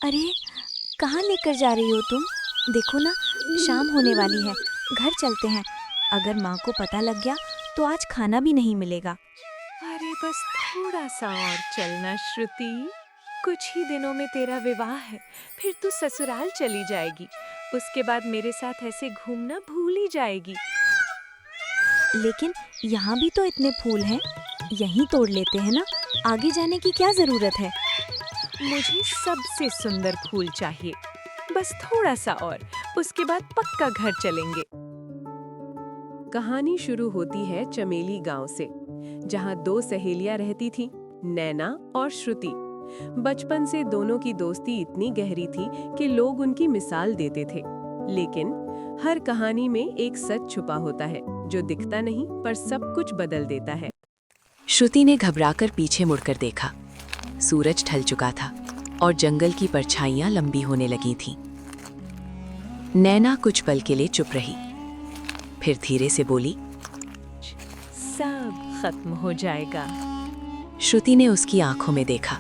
अरे, कहाँ लेकर जा रही हो तुम? देखो ना, शाम होने वाली है। घर चलते हैं। अगर माँ को पता लग गया तो आज खाना भी नहीं मिलेगा। अरे बस थोड़ा सा और चलना श्रुति। कुछ ही दिनों में तेरा विवाह है, फिर तू ससुराल चली जाएगी। उसके बाद मेरे साथ ऐसे घूमना भूल ही जाएगी। लेकिन यहाँ भी तो इतने फूल हैं। यहीं तोड़ लेते हैं ना। आगे जाने की क्या जरूरत है? मुझे सबसे सुंदर फूल चाहिए। बस थोड़ा सा और, उसके बाद पक्का घर चलेंगे। कहानी शुरू होती है चमेली गांव से, जहां दो सहेलियां रहती थीं, नैना और श्रुति। बचपन से दोनों की दोस्ती इतनी गहरी थी कि लोग उनकी मिसाल देते थे। लेकिन हर कहानी में एक सच छुपा होता है, जो दिखता नहीं पर सब कुछ बदल देता है। श्रुति ने घबराकर पीछे मुड़कर देखा। सूरज ढल चुका था और जंगल की परछाइयां लंबी होने लगी थीं। नैना कुछ पल के लिए चुप रही, फिर धीरे से बोली, सब खत्म हो जाएगा। श्रुति ने उसकी आंखों में देखा।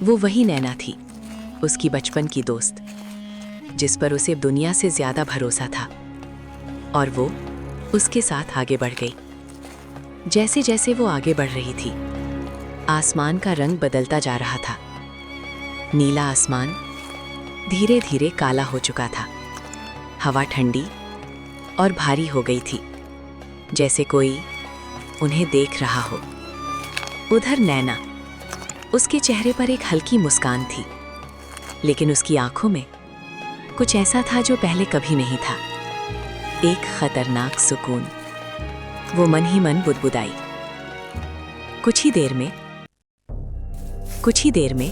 वो वही नैना थी, उसकी बचपन की दोस्त, जिस पर उसे दुनिया से ज्यादा भरोसा था। और वो उसके साथ आगे बढ़ गई। जैसे जैसे वो आगे बढ़ रही थी, आसमान का रंग बदलता जा रहा था। नीला आसमान धीरे धीरे काला हो चुका था। हवा ठंडी और भारी हो गई थी, जैसे कोई उन्हें देख रहा हो। उधर नैना, उसके चेहरे पर एक हल्की मुस्कान थी, लेकिन उसकी आंखों में कुछ ऐसा था जो पहले कभी नहीं था। एक खतरनाक सुकून। वो मन ही मन बुदबुदाई। कुछ ही देर में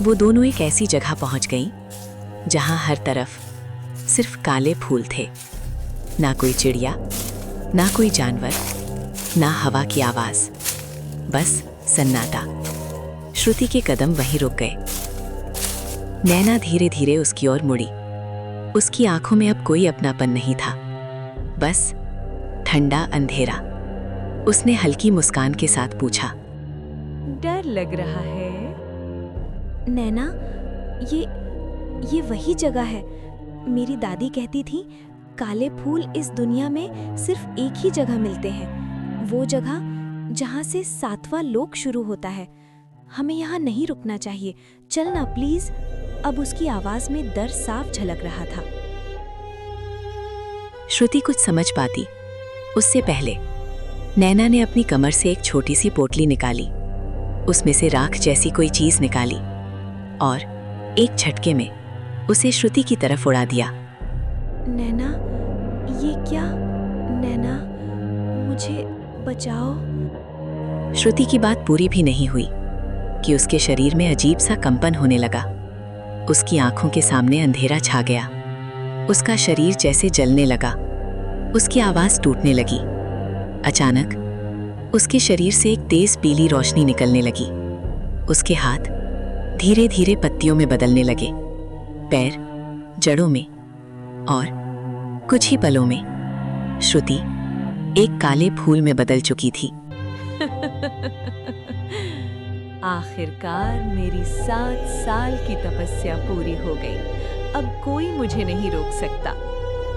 वो दोनों एक ऐसी जगह पहुंच गईं जहां हर तरफ सिर्फ काले फूल थे। ना कोई चिड़िया, ना कोई जानवर, ना हवा की आवाज, बस सन्नाटा। श्रुति के कदम वहीं रुक गए। नैना धीरे धीरे उसकी ओर मुड़ी। उसकी आंखों में अब कोई अपनापन नहीं था, बस ठंडा अंधेरा। उसने हल्की मुस्कान के साथ पूछा, डर लग रहा है? नैना, ये वही जगह है। मेरी दादी कहती थी, काले फूल इस दुनिया में सिर्फ एक ही जगह मिलते हैं। वो जगह जहाँ से 7वां लोक शुरू होता है। हमें यहाँ नहीं रुकना चाहिए। चलना प्लीज। अब उसकी आवाज में डर साफ झलक रहा था। श्रुति कुछ समझ पाती उससे पहले नैना ने अपनी कमर से एक छोटी सी पोटली निकाली। उसमें से राख जैसी कोई चीज निकाली और एक झटके में उसे श्रुति की तरफ उड़ा दिया। नैना, ये क्या? नैना, मुझे बचाओ। श्रुति की बात पूरी भी नहीं हुई कि उसके शरीर में अजीब सा कंपन होने लगा। उसकी आंखों के सामने अंधेरा छा गया। उसका शरीर जैसे जलने लगा। उसकी आवाज टूटने लगी। अचानक उसके शरीर से एक तेज पीली रोशनी निकलने लगी। उसके हाथ धीरे धीरे पत्तियों में बदलने लगे, पैर जड़ों में, और कुछ ही पलों में श्रुति एक काले फूल में बदल चुकी थी। आखिरकार मेरी 7 साल की तपस्या पूरी हो गई। अब कोई मुझे नहीं रोक सकता।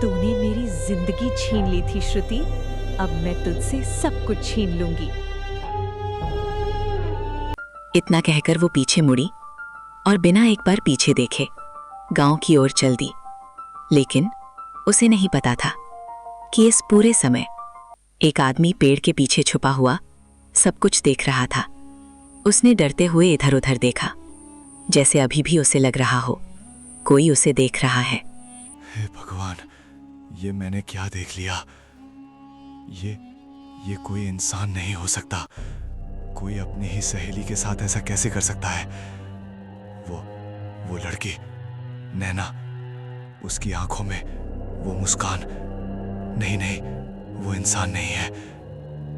तूने मेरी जिंदगी छीन ली थी श्रुति, अब मैं तुझसे सब कुछ छीन लूंगी। इतना कहकर वो पीछे मुड़ी और बिना एक बार पीछे देखे गांव की ओर चल दी। लेकिन उसे नहीं पता था कि इस पूरे समय एक आदमी पेड़ के पीछे छुपा हुआ सब कुछ देख रहा था। उसने डरते हुए इधर उधर देखा, जैसे अभी भी उसे लग रहा हो कोई उसे देख रहा है। हे भगवान, ये मैंने क्या देख लिया? ये कोई इंसान नहीं हो सकता। कोई अपनी ही सहेली के साथ ऐसा कैसे कर सकता है? वो लड़की नैना, उसकी आंखों में वो मुस्कान, नहीं, वो इंसान नहीं है।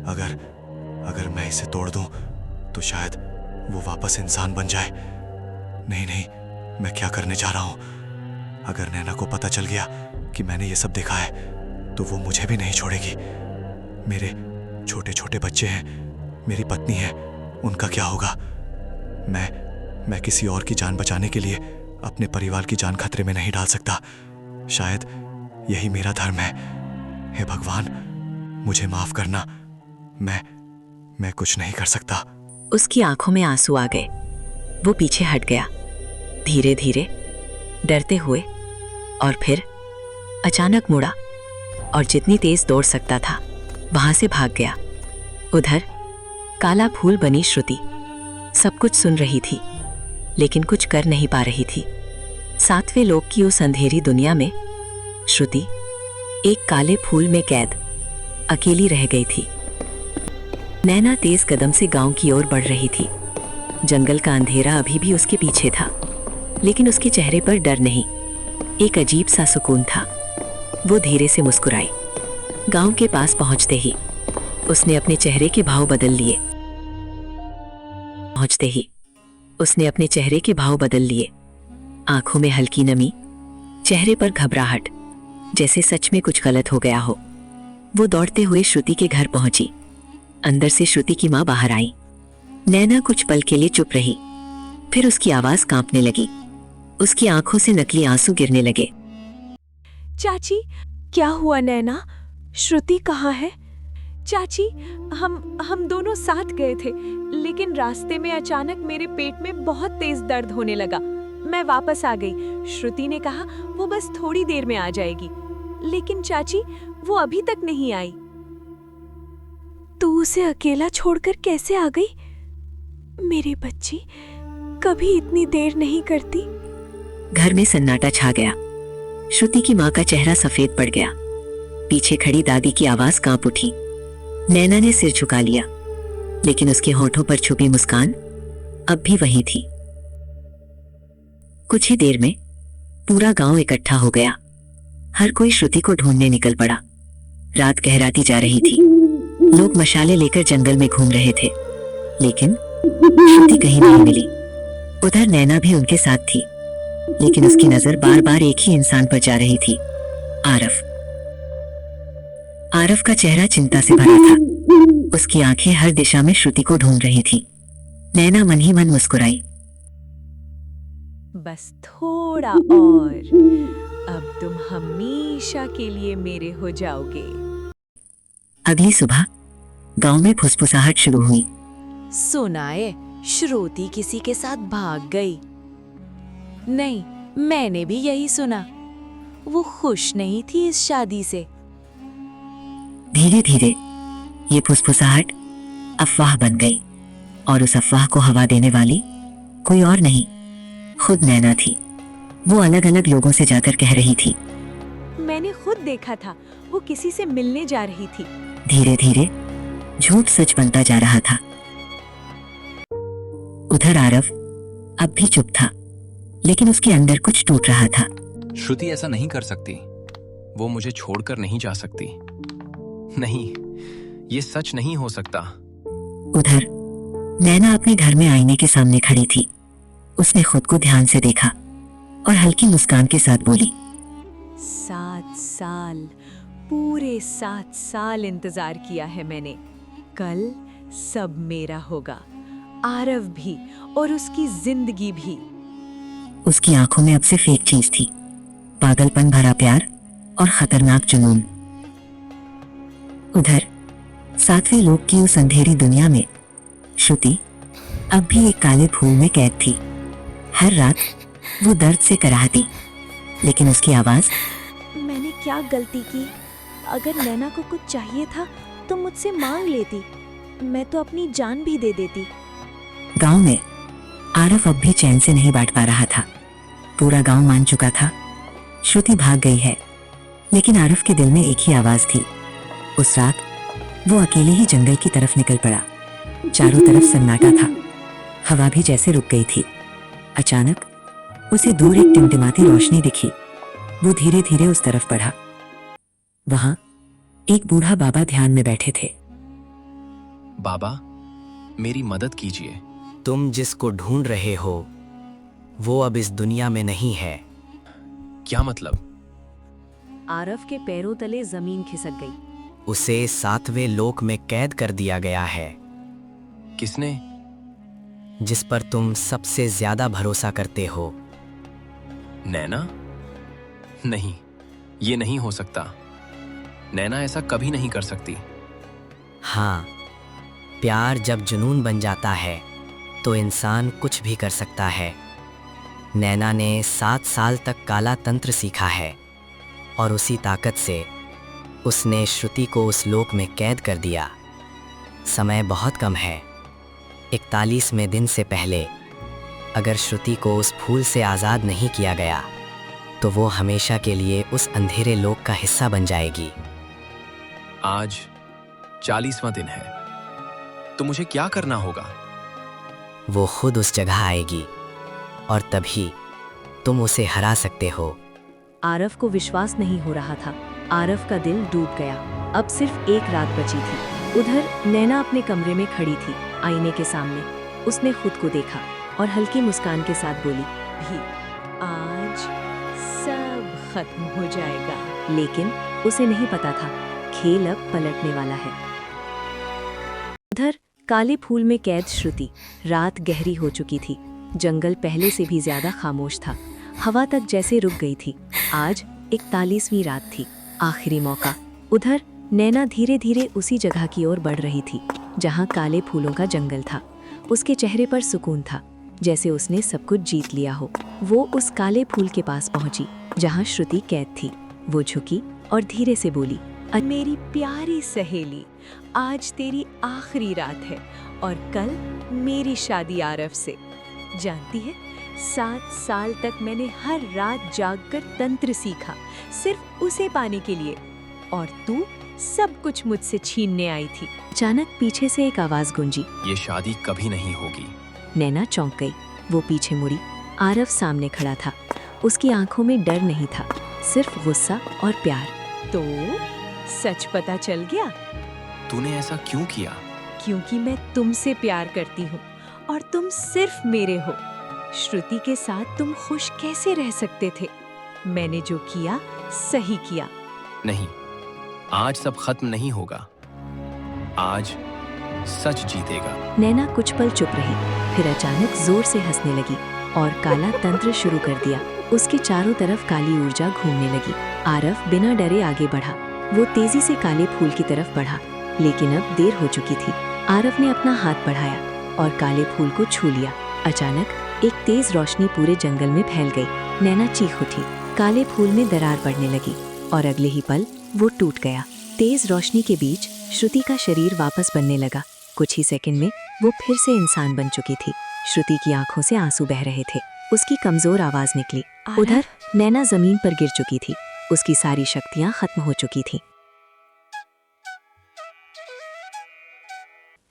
अगर मैं इसे तोड़ दूं तो शायद वो वापस इंसान बन जाए। नहीं, मैं क्या करने जा रहा हूं? अगर नैना को पता चल गया कि मैंने ये सब देखा है तो वो मुझे भी नहीं छोड़ेगी। मेरे छोटे छोटे बच्चे हैं, मेरी पत्नी है, उनका क्या होगा? मैं किसी और की जान बचाने के लिए अपने परिवार की जान खतरे में नहीं डाल सकता। शायद यही मेरा धर्म है। हे भगवान, मुझे माफ करना। मैं कुछ नहीं कर सकता। उसकी आंखों में आंसू आ गए। वो पीछे हट गया, धीरे धीरे, डरते हुए, और फिर अचानक मुड़ा और जितनी तेज दौड़ सकता था वहां से भाग गया। उधर काला फूल बनी श्रुति सब कुछ सुन रही थी, लेकिन कुछ कर नहीं पा रही थी। सातवें लोक की उस अंधेरी दुनिया में श्रुति एक काले फूल में कैद अकेली रह गई थी। नैना तेज कदम से गांव की ओर बढ़ रही थी। जंगल का अंधेरा अभी भी उसके पीछे था, लेकिन उसके चेहरे पर डर नहीं, एक अजीब सा सुकून था। वो धीरे से मुस्कुराई। गांव के पास पहुंचते ही उसने अपने चेहरे के भाव बदल लिए। आंखों में हल्की नमी, चेहरे पर घबराहट, जैसे सच में कुछ गलत हो गया हो। वो दौड़ते हुए श्रुति के घर पहुंची। अंदर से श्रुति की मां बाहर आई। नैना कुछ पल के लिए चुप रही, फिर उसकी आवाज कांपने लगी। उसकी आंखों से नकली आंसू गिरने लगे। चाची, क्या हुआ नैना? श्रुति कहाँ है? चाची, हम दोनों साथ गए थे, लेकिन रास्ते में अचानक मेरे पेट में बहुत तेज दर्द होने लगा। मैं वापस आ गई। श्रुति ने कहा वो बस थोड़ी देर में आ जाएगी, लेकिन चाची वो अभी तक नहीं आई। तू उसे अकेला छोड़कर कैसे आ गई? मेरी बच्ची कभी इतनी देर नहीं करती। घर में सन्नाटा छा गया। श्रुति की मां का चेहरा सफेद पड़ गया। पीछे खड़ी दादी की आवाज कांप उठी। नैना ने सिर झुका लिया, लेकिन उसके होठों पर छुपी मुस्कान अब भी वही थी। कुछ ही देर में पूरा गांव इकट्ठा हो गया। हर कोई श्रुति को ढूंढने निकल पड़ा। रात गहराती जा रही थी। लोग मशाले लेकर जंगल में घूम रहे थे, लेकिन श्रुति कहीं नहीं मिली। उधर नैना भी उनके साथ थी, लेकिन उसकी नजर बार बार एक ही इंसान पर जा रही थी, आरव। आरव का चेहरा चिंता से भरा था। उसकी आंखें हर दिशा में श्रुति को ढूंढ रही थी। नैना मन ही मन मुस्कुराई। बस थोड़ा और, अब तुम हमेशा के लिए मेरे हो जाओगे। अगली सुबह गांव में फुसफुसाहट शुरू हुई। सुनाए, श्रुति किसी के साथ भाग गई। नहीं, मैंने भी यही सुना। वो खुश नहीं थी इस शादी से। धीरे धीरे ये फुसफुसाहट अफवाह बन गई, और उस अफवाह को हवा देने वाली कोई और नहीं, खुद नैना थी। वो अलग अलग लोगों से जाकर कह रही थी, मैंने खुद देखा था, वो किसी से मिलने जा रही थी। धीरे धीरे झूठ सच बनता जा रहा था। उधर आरव अब भी चुप था, लेकिन उसके अंदर कुछ टूट रहा था। श्रुति ऐसा नहीं कर सकती। वो मुझे छोड़कर नहीं जा सकती। नहीं, ये सच नहीं हो सकता। उधर नैना अपने घर में आईने के सामने खड़ी थी। उसने खुद को ध्यान से देखा और हल्की मुस्कान के साथ बोली, 7 साल, पूरे 7 साल इंतजार किया है मैंने। कल सब मेरा होगा, आरव भी और उसकी जिंदगी भी। उसकी आंखों में अब से फेक चीज थी, पागलपन भरा प्यार और खतरनाक जुनून। उधर 7वें लोक की उस अंधेरी दुनिया में श्रुति अब भी एक काले फूल में कैद थी। हर रात वो दर्द से कराहती, लेकिन उसकी आवाज, मैंने क्या गलती की? अगर नैना को कुछ चाहिए था तो मुझसे मांग लेती, मैं तो अपनी जान भी दे देती। गांव में आरव अब भी चैन से नहीं बैठ पा रहा था। पूरा गांव मान चुका था श्रुति भाग गई है, लेकिन आरव के दिल में एक ही आवाज थी। उस रात वो अकेले ही जंगल की तरफ निकल पड़ा। चारों तरफ सन्नाटा था, हवा भी जैसे रुक गई थी। अचानक उसे दूर एक टिमटिमाती रोशनी दिखी। वो धीरे धीरे उस तरफ बढ़ा। वहां एक बूढ़ा बाबा ध्यान में बैठे थे। बाबा, मेरी मदद कीजिए। तुम जिसको ढूंढ रहे हो वो अब इस दुनिया में नहीं है। क्या मतलब? आरव के पैरों तले जमीन खिसक गई। उसे 7वें लोक में कैद कर दिया गया है। किसने? जिस पर तुम सबसे ज्यादा भरोसा करते हो। नैना? नहीं, ये नहीं हो सकता। नैना ऐसा कभी नहीं कर सकती। हाँ, प्यार जब जुनून बन जाता है तो इंसान कुछ भी कर सकता है। नैना ने 7 साल तक काला तंत्र सीखा है और उसी ताकत से उसने श्रुति को उस लोक में कैद कर दिया। समय बहुत कम है। 41वें दिन से पहले अगर श्रुति को उस फूल से आज़ाद नहीं किया गया तो वो हमेशा के लिए उस अंधेरे लोक का हिस्सा बन जाएगी। आज 40वां दिन है, तो मुझे क्या करना होगा? वो खुद उस जगह आएगी और तभी तुम उसे हरा सकते हो। आरव को विश्वास नहीं हो रहा था। आरव का दिल डूब गया। अब सिर्फ एक रात बची थी। उधर नैना अपने कमरे में खड़ी थी, आईने के सामने। उसने खुद को देखा और हल्की मुस्कान के साथ बोली, भी आज सब खत्म हो जाएगा। लेकिन उसे नहीं पता था, खेल अब पलटने वाला है। उधर काले फूल में कैद श्रुति। रात गहरी हो चुकी थी। जंगल पहले से भी ज्यादा खामोश था। हवा तक जैसे रुक गई थी। आज 41वीं रात थी, आखिरी मौका। उधर नैना धीरे धीरे उसी जगह की ओर बढ़ रही थी जहां काले फूलों का जंगल था। उसके चेहरे पर सुकून था, जैसे उसने सब कुछ जीत लिया हो। वो उस काले फूल के पास पहुंची जहां श्रुति कैद थी। वो झुकी और धीरे से बोली, मेरी प्यारी सहेली, आज तेरी आखिरी रात है और कल मेरी शादी आरव से। जानती है, 7 साल तक मैंने हर रात जागकर तंत्र सीखा, सिर्फ उसे पाने के लिए, और तू सब कुछ मुझसे छीनने आई थी। अचानक पीछे से एक आवाज गूंजी, ये शादी कभी नहीं होगी। नैना चौंक गई। वो पीछे मुड़ी। आरव सामने खड़ा था। उसकी आंखों में डर नहीं था, सिर्फ गुस्सा और प्यार। तो सच पता चल गया? तूने ऐसा क्यों किया? क्योंकि मैं तुमसे प्यार करती हूँ और तुम सिर्फ मेरे हो। श्रुति के साथ तुम खुश कैसे रह सकते थे? मैंने जो किया सही किया। नहीं, आज सब खत्म नहीं होगा। आज सच जीतेगा। नैना कुछ पल चुप रही, फिर अचानक जोर से हंसने लगी और काला तंत्र शुरू कर दिया। उसके चारों तरफ काली ऊर्जा घूमने लगी। आरव बिना डरे आगे बढ़ा। वो तेजी से काले फूल की तरफ बढ़ा, लेकिन अब देर हो चुकी थी। आरव ने अपना हाथ बढ़ाया और काले फूल को छू लिया। अचानक एक तेज रोशनी पूरे जंगल में फैल गई। नैना चीख उठी। काले फूल में दरार पड़ने लगी और अगले ही पल वो टूट गया। तेज रोशनी के बीच श्रुति का शरीर वापस बनने लगा। कुछ ही सेकंड में वो फिर से इंसान बन चुकी थी। श्रुति की आंखों से आंसू बह रहे थे। उसकी कमजोर आवाज निकली। उधर नैना जमीन पर गिर चुकी थी। उसकी सारी शक्तियां खत्म हो चुकी थी।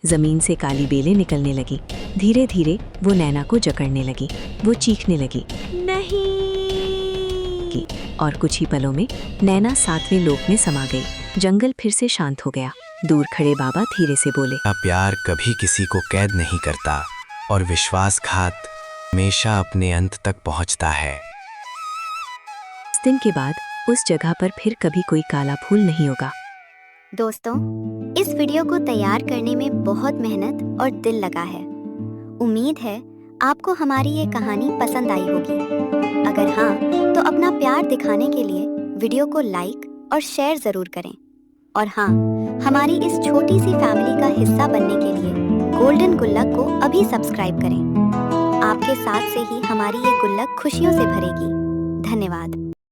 जमीन से काली बेलें निकलने लगी। धीरे धीरे वो नैना को जकड़ने लगी। वो चीखने लगी, नहीं। और कुछ ही पलों में नैना 7वें लोक में समा गई। जंगल फिर से शांत हो गया। दूर खड़े बाबा धीरे से बोले, प्यार कभी किसी को कैद नहीं करता और विश्वासघात हमेशा अपने अंत तक पहुंचता है। इस दिन के बाद उस जगह पर फिर कभी कोई काला फूल नहीं होगा। दोस्तों, इस वीडियो को तैयार करने में बहुत मेहनत और दिल लगा है। उम्मीद है आपको हमारी ये कहानी पसंद आई होगी। अगर हाँ, तो अपना प्यार दिखाने के लिए वीडियो को लाइक और शेयर जरूर करें। और हाँ, हमारी इस छोटी सी फैमिली का हिस्सा बनने के लिए गोल्डन गुल्लक को अभी सब्सक्राइब करें। आपके साथ से ही हमारी ये गुल्लक खुशियों से भरेगी। धन्यवाद।